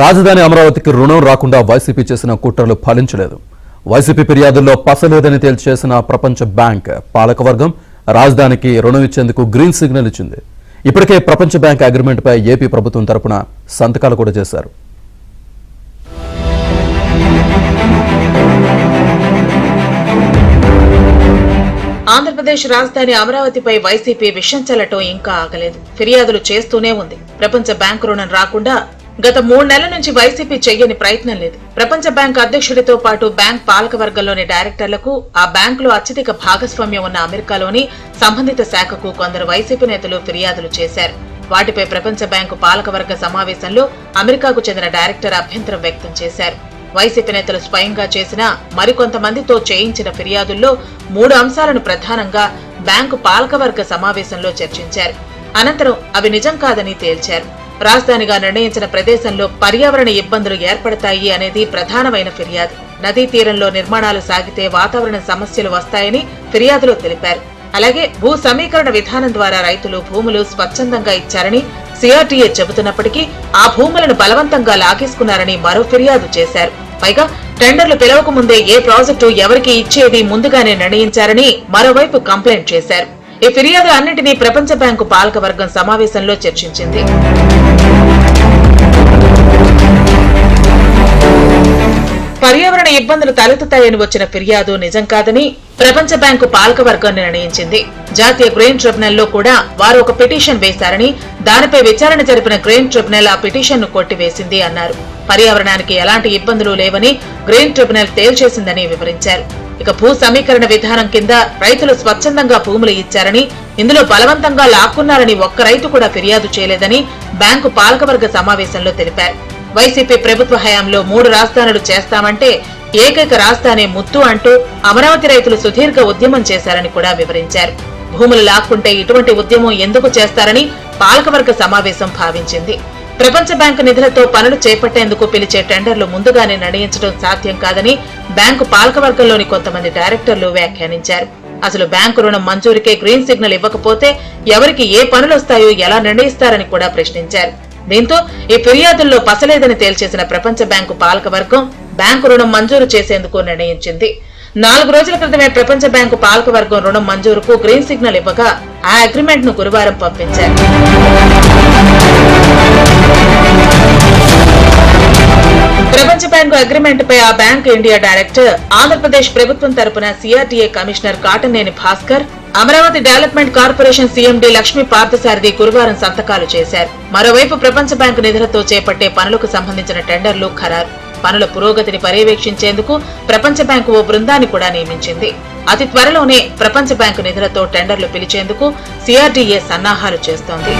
రాజధాని అమరావతికి రుణం రాకుండా వైసీపీ చేసిన కుట్రలు ఫలించలేదు. వైసీపీ ఫిర్యాదుల్లో పసలేదని తేల్చేసిన ప్రపంచ బ్యాంక్ పాలకవర్గం రాజధానికి రుణం ఇచ్చేందుకు గ్రీన్ సిగ్నల్ ఇచ్చింది. ఇప్పటికే ప్రపంచ బ్యాంక్ అగ్రిమెంట్పై ఏపీ ప్రభుత్వం తరపున సంతకాలు కూడా చేశారు. ఆంధ్రప్రదేశ్ రాజధాని అమరావతిపై వైసీపీ విషం చల్లటం ఇంకా ఆగలేదు. ఫిర్యాదులు చేస్తూనే ఉంది. ప్రపంచ బ్యాంకు రుణం రాకుండా గత 3 నెలల నుంచి వైసీపీ చెయ్యని ప్రయత్నం లేదు. ప్రపంచ బ్యాంక్ అధ్యక్షుడితో పాటు బ్యాంక్ పాలకవర్గంలోని డైరెక్టర్లకు, ఆ బ్యాంకులో అత్యధిక భాగస్వామ్యం ఉన్న అమెరికాలోని సంబంధిత శాఖకు కొందరు వైసీపీ నేతలు ఫిర్యాదులు చేశారు. వాటిపై ప్రపంచ బ్యాంకు పాలకవర్గ సమావేశంలో అమెరికాకు చెందిన డైరెక్టర్ అభ్యంతరం వ్యక్తం చేశారు. వైసీపీ నేతలు స్వయంగా చేసిన మరికొంతమందితో చేయించిన ఫిర్యాదుల్లో 3 అంశాలను ప్రధానంగా బ్యాంకు పాలకవర్గ సమావేశంలో చర్చించారు. అనంతరం అవి నిజం కాదని తేల్చారు. రాజధానిగా నిర్ణయించిన ప్రదేశంలో పర్యావరణ ఇబ్బందులు ఏర్పడతాయి అనేది ప్రధానమైన ఫిర్యాదు. నదీ తీరంలో నిర్మాణాలు సాగితే వాతావరణ సమస్యలు వస్తాయని ఫిర్యాదులో తెలిపారు. అలాగే భూ సమీకరణ విధానం ద్వారా రైతులు భూములు స్వచ్ఛందంగా ఇచ్చారని సిఆర్టీఏ చెబుతున్నప్పటికీ ఆ భూములను బలవంతంగా లాగేసుకున్నారని మరో ఫిర్యాదు చేశారు. పైగా టెండర్లు పిలవక ముందే ఏ ప్రాజెక్టు ఎవరికి ఇచ్చేది ముందుగానే నిర్ణయించారని మరోవైపు కంప్లైంట్ చేశారు. ఈ ఫిర్యాదు అన్నింటినీ ప్రపంచ బ్యాంకు పాలకవర్గం సమావేశంలో చర్చించింది. పర్యావరణ ఇబ్బందులు తలెత్తుతాయని వచ్చిన ఫిర్యాదు నిజం కాదని ప్రపంచ బ్యాంకు పాలకవర్గం నిర్ణయించింది. జాతీయ గ్రీన్ ట్రిబ్యునల్లో కూడా వారు ఒక పిటిషన్ వేశారని, దానిపై విచారణ జరిపిన గ్రీన్ ట్రిబ్యునల్ ఆ పిటిషన్ ను కొట్టివేసింది అన్నారు. పర్యావరణానికి ఎలాంటి ఇబ్బందులు లేవని గ్రీన్ ట్రిబ్యునల్ తేల్చేసిందని వివరించారు. ఇక భూ సమీకరణ విధానం కింద రైతులు స్వచ్ఛందంగా భూములు ఇచ్చారని, ఇందులో బలవంతంగా లాక్కున్నారని ఒక్క రైతు కూడా ఫిర్యాదు చేయలేదని బ్యాంకు పాలకవర్గ సమావేశంలో తెలిపారు. వైసీపీ ప్రభుత్వ హయాంలో 3 రాజధానులు చేస్తామంటే ఏకైక రాజధానే ముద్దు అంటూ అమరావతి రైతులు సుదీర్ఘ ఉద్యమం చేశారని కూడా వివరించారు. భూములు లాక్కుంటే ఇటువంటి ఉద్యమం ఎందుకు చేస్తారని పాలకవర్గ సమావేశం భావించింది. ప్రపంచ బ్యాంకు నిధులతో పనులు చేపట్టేందుకు పిలిచే టెండర్లు ముందుగానే నిర్ణయించడం సాధ్యం కాదని బ్యాంకు పాలకవర్గంలోని కొంతమంది డైరెక్టర్లు వ్యాఖ్యానించారు. అసలు బ్యాంకు రుణం మంజూరుకే గ్రీన్ సిగ్నల్ ఇవ్వకపోతే ఎవరికి ఏ పనులొస్తాయో ఎలా నిర్ణయిస్తారని కూడా ప్రశ్నించారు. దీంతో ఈ ఫిర్యాదుల్లో పసలేదని తేల్చేసిన ప్రపంచ బ్యాంకు పాలకవర్గం బ్యాంకు రుణం మంజూరు చేసేందుకు నిర్ణయించింది. 4 రోజుల క్రితమే ప్రపంచ బ్యాంకు పాలకవర్గం రుణం మంజూరుకు గ్రీన్ సిగ్నల్ ఇవ్వగా ఆ అగ్రిమెంట్ ను గురువారం పంపించారు. ప్రపంచ బ్యాంకు అగ్రిమెంట్ పై ఆ బ్యాంక్ ఇండియా డైరెక్టర్, ఆంధ్రప్రదేశ్ ప్రభుత్వం తరపున CRDA commissioner Kataneni Bhaskar, Amaravati development corporation CMD Lakshmi Parthasarathi గురువారం సంతకాలు చేశారు. మరోవైపు ప్రపంచ బ్యాంకు నిధులతో చేపట్టే పనులకు సంబంధించిన టెండర్లు ఖరారు. పనుల పురోగతిని పర్యవేక్షించేందుకు ప్రపంచ బ్యాంకు ఓ బృందాన్ని కూడా నియమించింది. అతి త్వరలోనే ప్రపంచ బ్యాంకు నిధులతో టెండర్లు పిలిచేందుకు సిఆర్టీఏ సన్నాహాలు చేస్తోంది.